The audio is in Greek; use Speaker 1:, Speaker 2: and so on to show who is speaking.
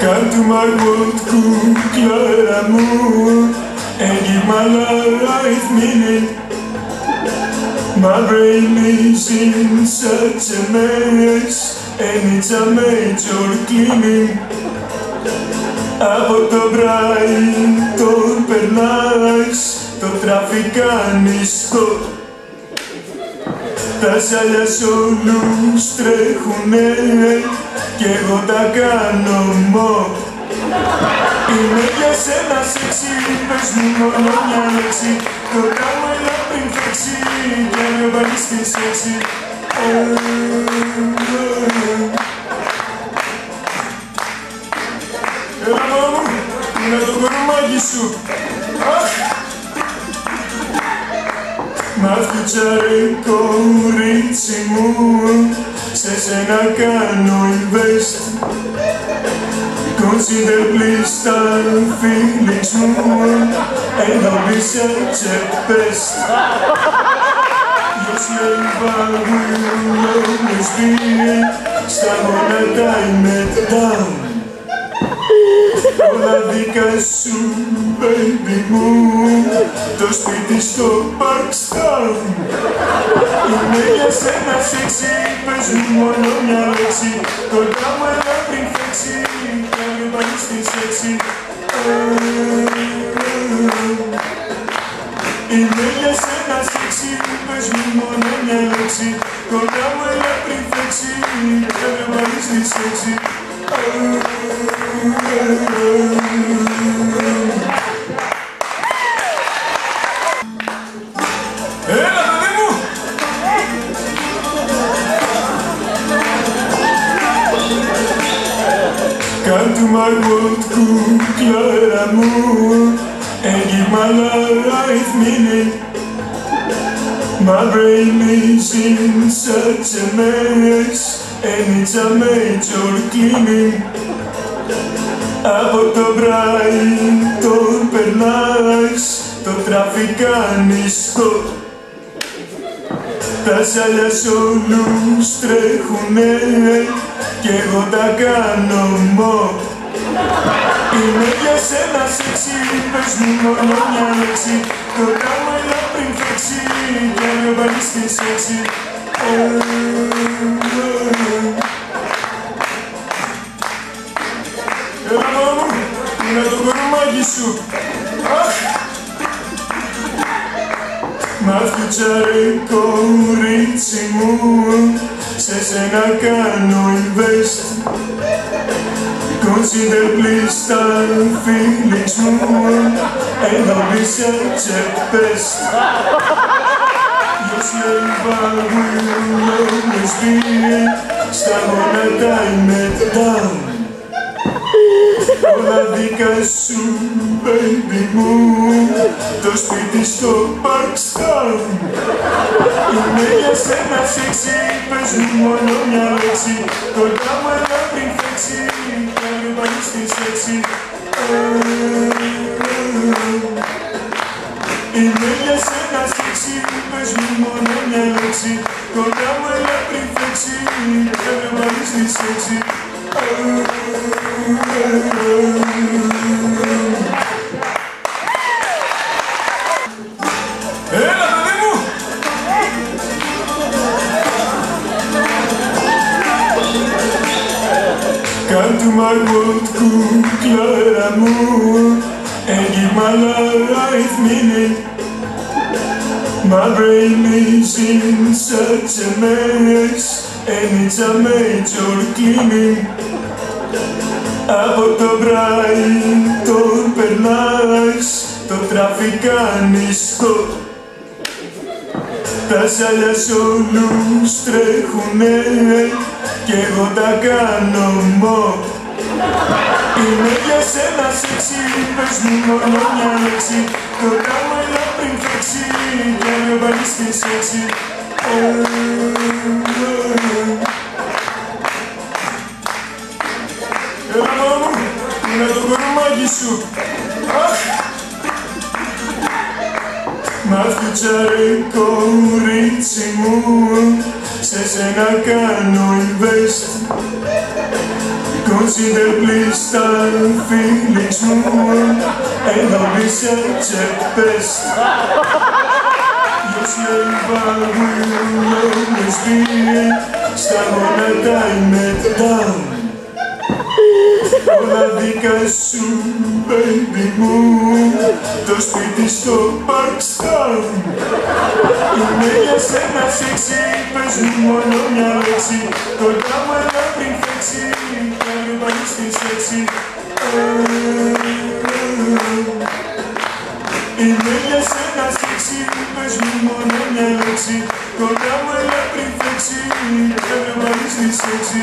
Speaker 1: Come to my world, κούκλα μου, and give my life meaning. My brain is in such a mess, and it's a major cleaning. Από το Brighton περνάς, το τράφικ κάνεις stop. Τα σάλια σ' όλους τρέχουνε κι εγώ τα κάνω mop. Είμαι για σένα σεξι, πες μου μόνο μια λέξη. Το κάνω έλα πριν φέξει κι αν με βάλεις στη σέξη. Έλα μάμα μου, είναι το κορμάκι σου. Μαθιούτσαρε κορίτσι μου, σε σένα κάνω invest. Consider please τα feelings μου, and I'll be such a best. Your slave I will always be, στα γόνατα είμαι down. Όλα δικά σου, baby μου, το σπίτι στο Parkstown. Είμαι για σένα σεξι, πες μου μόνο μια λέξη. Κοντά μου έλα πριν φέξει, κι αν με βάλεις στη σέξη. Είμαι για σένα σεξι, πες μου μόνο μια λέξη. Κοντά μου έλα πριν φέξει, κι αν με βάλεις στη σέξη. Έλα παιδί μου! Come to my world, κούκλα μου, and give my life meaning. My brain is in such a mess, and it's a major cleaning. Από το Brighton περνάς, το τράφικ κάνεις stop. Τα σάλια σ' όλους τρέχουνε κι εγώ τα κάνω mop. Είμαι για σένα σεξι, πες μου μόνο μια λέξη. Το κάνω έλα πριν φέξει κι αν με βάλεις στη σέξη. Έλα μάμα μου, είναι το κορμάκι σου. Μαθιούτσαρε κορίτσι μου, σε σένα κάνω invest. Consider please τα feelings μου, and I'll be such a best. Your slave I will always be, στα γόνατα είμαι down. Όλα δικά σου, baby μου, το σπίτι στο Parkstown. Είμαι για σένα σεξι, πες μου μόνο μια λέξη. Κοντά μου έλα πριν φέξει, κι αν με βάλεις στη σέξη. Είμαι για σένα σεξι, πες μου μόνο μια λέξη. Κοντά μου έλα πριν φέξει, κι αν με βάλεις στη σέξη. Έλα παιδί μου! Come to my world, κούκλα μου, and give my life meaning. My brain is in such a mess, and it's a major cleaning. Από το Brighton περνάς, το τράφικ κάνεις stop. Τα σάλια σ' όλους τρέχουνε κι εγώ τα κάνω mop. Είμαι για σένα σεξι, πες μου μόνο μια λέξη. Το κάνω έλα πριν φέξει κι αν με βάλεις στη σέξη. Έλα μάμα μου, είναι το κορμάκι σου. Μαθιούτσαρε κορίτσι μου, σε σένα κάνω invest. Consider please the feelings μου. And I'll be such a best. Your slave I will always be. Στα γόνατα είμαι down. Όλα δικά σου, baby μου. Το σπίτι στο Parktown. Είμαι για σένα σεξι. Πες μου μόνο μια λέξη. Κοντά μου έλα πριν φέξει. Κι αύριο πάλι στη σέξη. Είμαι για σένα σεξι. Πες μου μόνο μια λέξη. Κοντά μου έλα πριν φέξει. Κι αύριο πάλι στη σέξη.